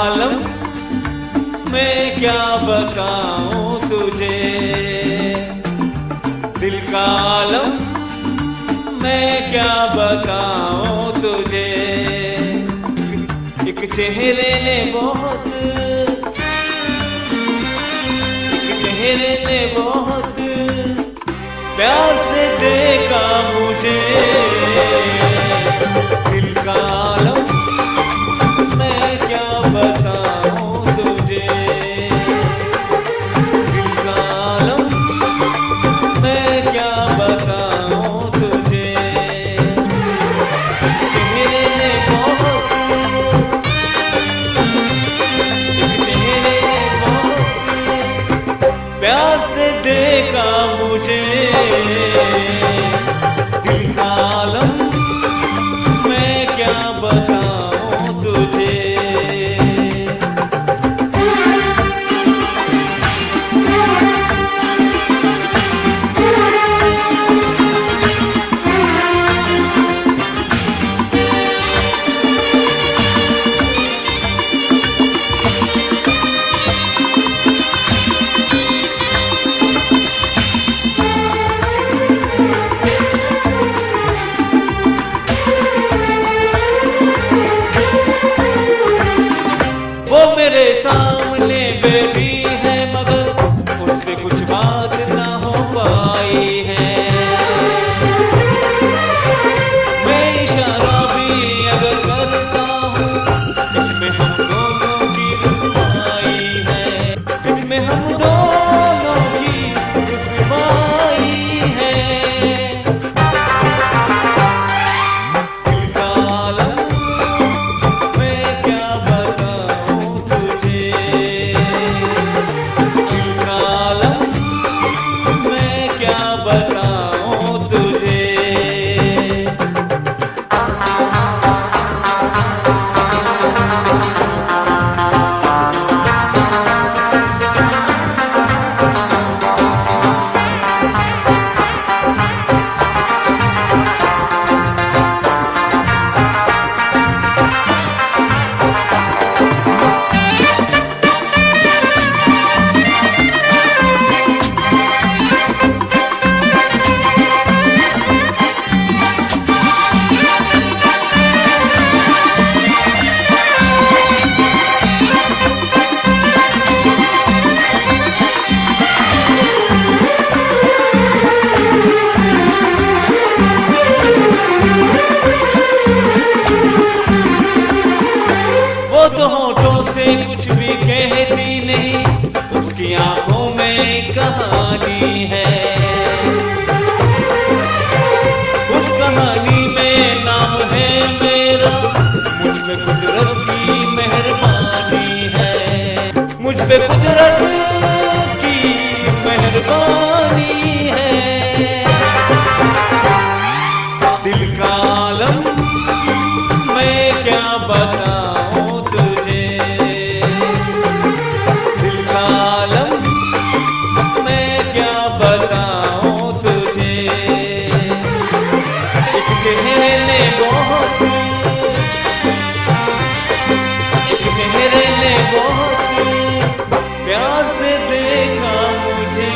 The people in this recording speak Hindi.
आलम मैं क्या बताऊं तुझे, दिल का आलम मैं क्या बताऊं तुझे। एक चेहरे ने बहुत, एक चेहरे ने बहुत प्यार से देखा मुझे। दिल का आलम मैं क्या बताऊं तुझे, दिल का आलम मैं क्या बताऊं तुझे। चेहरे ने बहुत, एक चेहरे ने बहुत प्यार से देखा मुझे। दिल का आलम मैं क्या बताऊं तुझे। वो मेरे सामने बैठी है मगर उससे कुछ बात ना हो पाई है। मैं इशारा भी अगर करता हूँ इसमें हम दोनों की रुसवाई है, इसमें हम दोनों की रुसवाई है। दिल का आलम मैं क्या बताऊं तुझे, दिल का आलम मैं क्या बताऊं तुझे। वो तो होठों से कुछ भी कहती नहीं, उसकी आंखों में कहानी है। उस कहानी में नाम है मेरा, मुझ पे कुदरत की मेहरबानी है, मुझ पे कुदरत की मेहरबानी है। दिल का आलम मैं क्या बताऊं तुझे, दिल का आलम मैं क्या बताऊं तुझे। एक चेहरे ने बहुत, एक चेहरे ने बहुत प्यार से देखा मुझे।